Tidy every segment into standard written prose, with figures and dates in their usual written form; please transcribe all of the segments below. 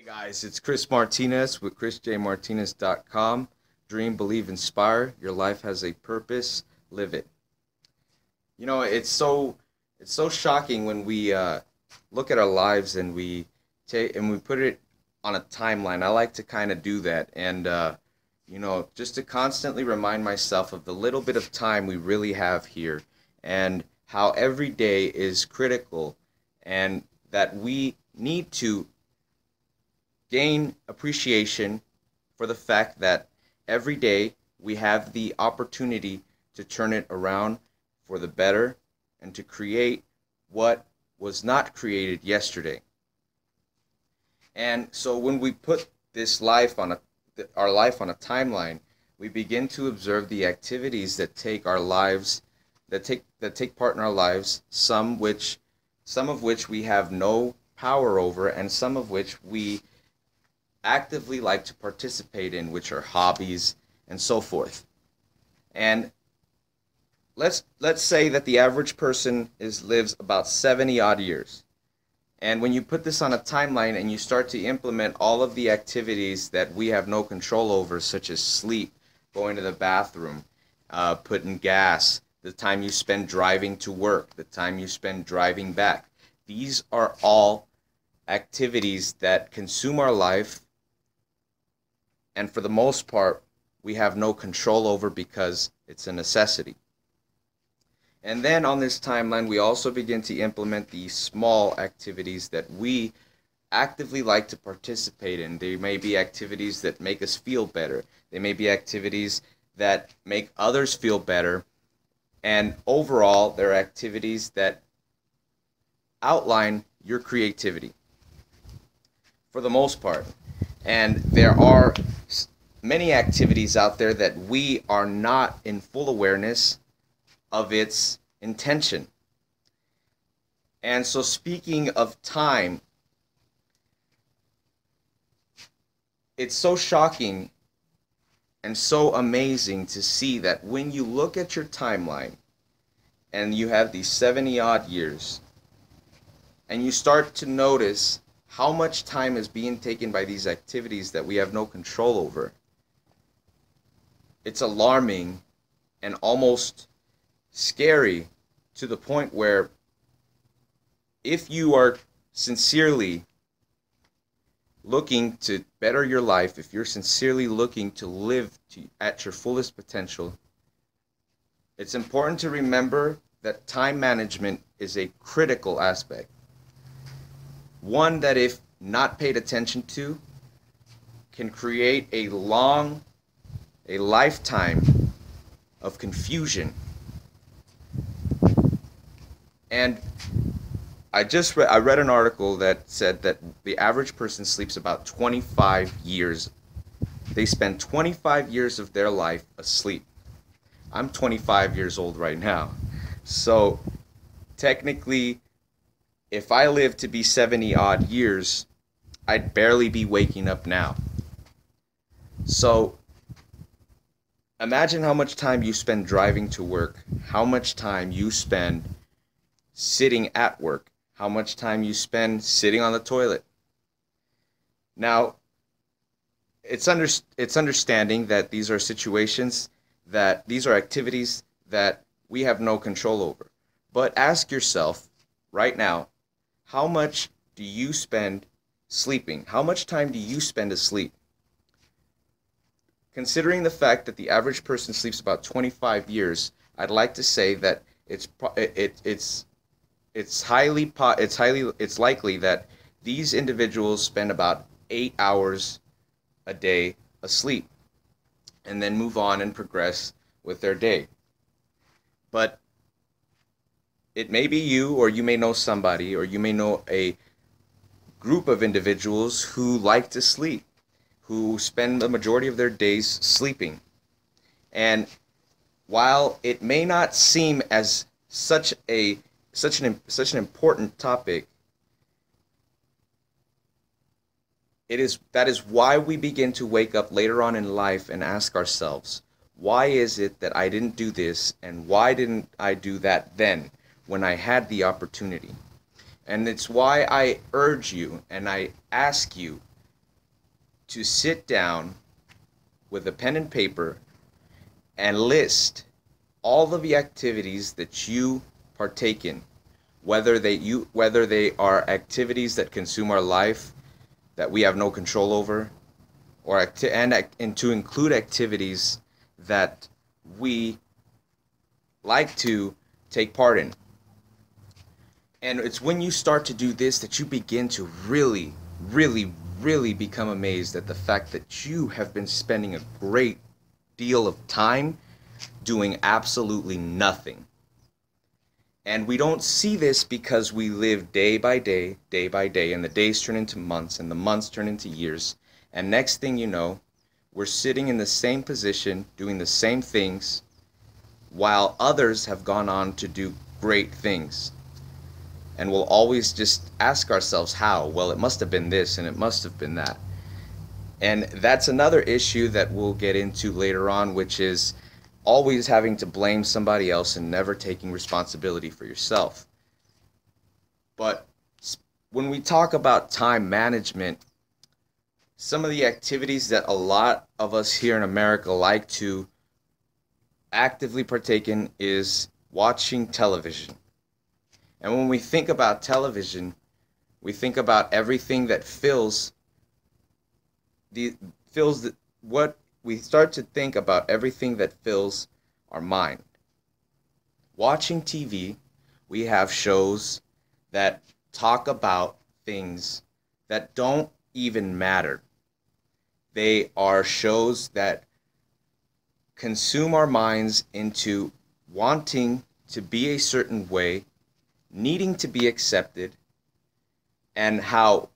Hey guys, it's Chris Martinez with ChrisJMartinez.com. Dream, believe, inspire. Your life has a purpose. Live it. It's so shocking when we look at our lives and we take and we put it on a timeline. I like to kind of do that, and just to constantly remind myself of the little bit of time we really have here, and how every day is critical, and that we need to gain appreciation for the fact that every day we have the opportunity to turn it around for the better and to create what was not created yesterday. And so when we put this life on our life on a timeline, we begin to observe the activities that take our lives that take part in our lives, some of which we have no power over, and some of which we actively like to participate in, which are hobbies and so forth. And let's say that the average person lives about 70 odd years. And when you put this on a timeline and you start to implement all of the activities that we have no control over, such as sleep, going to the bathroom, putting gas, the time you spend driving to work, the time you spend driving back, these are all activities that consume our life, and for the most part, we have no control over because it's a necessity. And then on this timeline, we also begin to implement these small activities that we actively like to participate in. They may be activities that make us feel better. They may be activities that make others feel better. And overall, they're activities that outline your creativity for the most part. And there are many activities out there that we are not in full awareness of its intention. And so, speaking of time, it's so shocking and so amazing to see that when you look at your timeline and you have these 70 odd years, and you start to notice how much time is being taken by these activities that we have no control over, it's alarming and almost scary, to the point where if you are sincerely looking to better your life, if you're sincerely looking to live at your fullest potential, it's important to remember that time management is a critical aspect. One that, if not paid attention to, can create a lifetime of confusion. And I read an article that said that the average person sleeps about 25 years. They spend 25 years of their life asleep. I'm 25 years old right now. So technically, if I live to be 70 odd years, I'd barely be waking up now. So imagine how much time you spend driving to work, how much time you spend sitting at work, how much time you spend sitting on the toilet. Now, it's understanding that these are situations, that these are activities that we have no control over. But ask yourself right now, how much do you spend sleeping? How much time do you spend asleep? Considering the fact that the average person sleeps about 25 years, I'd like to say that it's likely that these individuals spend about 8 hours a day asleep and then move on and progress with their day. But it may be you, or you may know somebody, or you may know a group of individuals who like to sleep, who spend the majority of their days sleeping. And while it may not seem as such an important topic, that is why we begin to wake up later on in life and ask ourselves, why is it that I didn't do this, and why didn't I do that then when I had the opportunity? And it's why I urge you and I ask you to sit down with a pen and paper and list all of the activities that you partake in, whether they are activities that consume our life that we have no control over, or and to include activities that we like to take part in. And it's when you start to do this that you begin to really, really, really become amazed at the fact that you have been spending a great deal of time doing absolutely nothing. And we don't see this because we live day by day, and the days turn into months, and the months turn into years. And next thing you know, we're sitting in the same position, doing the same things, while others have gone on to do great things. And we'll always just ask ourselves how. Well, it must have been this, and it must have been that. And that's another issue that we'll get into later on, which is always having to blame somebody else and never taking responsibility for yourself. But when we talk about time management, some of the activities that a lot of us here in America like to actively partake in is watching television. And when we think about television, we think about everything that we start to think about everything that fills our mind. Watching TV, we have shows that talk about things that don't even matter. They are shows that consume our minds into wanting to be a certain way, needing to be accepted, and how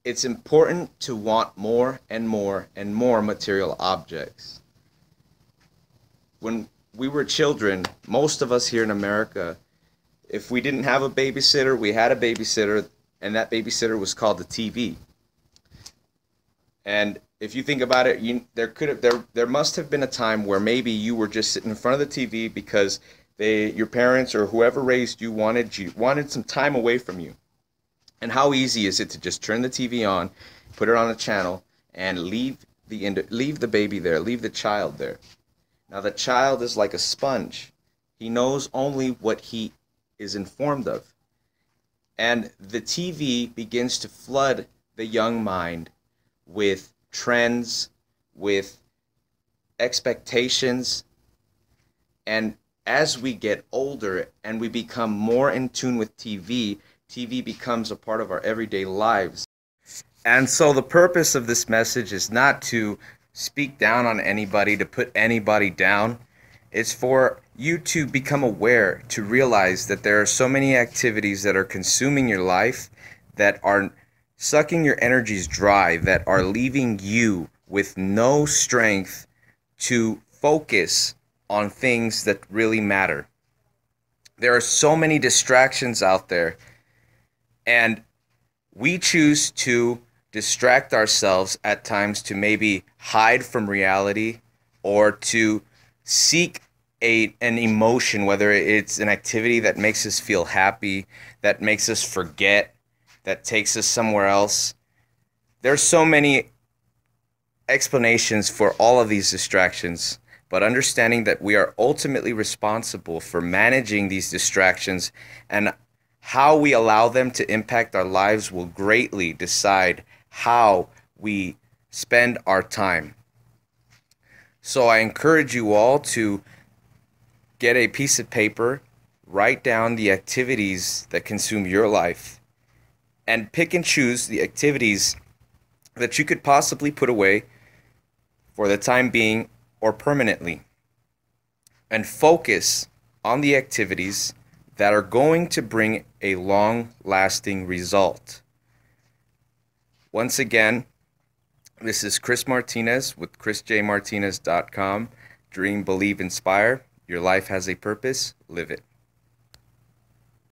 it's important to want more and more and more material objects. When we were children, most of us here in America, if we didn't have a babysitter, we had a babysitter, and that babysitter was called the TV. And if you think about it, there must have been a time where maybe you were just sitting in front of the TV because your parents or whoever raised you wanted some time away from you. And how easy is it to just turn the TV on, put it on a channel, and leave the baby there, leave the child there. Now the child is like a sponge. He knows only what he is informed of. And the TV begins to flood the young mind with trends, with expectations, and as we get older and we become more in tune with TV becomes a part of our everyday lives. And so the purpose of this message is not to speak down on anybody, to put anybody down. It's for you to become aware, to realize that there are so many activities that are consuming your life, that are sucking your energies dry, that are leaving you with no strength to focus on things that really matter. There are so many distractions out there, and we choose to distract ourselves at times to maybe hide from reality or to seek an emotion, whether it's an activity that makes us feel happy, that makes us forget, that takes us somewhere else. There's so many explanations for all of these distractions, but understanding that we are ultimately responsible for managing these distractions and how we allow them to impact our lives will greatly decide how we spend our time. So I encourage you all to get a piece of paper, write down the activities that consume your life, and pick and choose the activities that you could possibly put away for the time being or permanently, and focus on the activities that are going to bring a long-lasting result. Once again, this is Chris Martinez with ChrisJMartinez.com. Dream, believe, inspire. Your life has a purpose. Live it.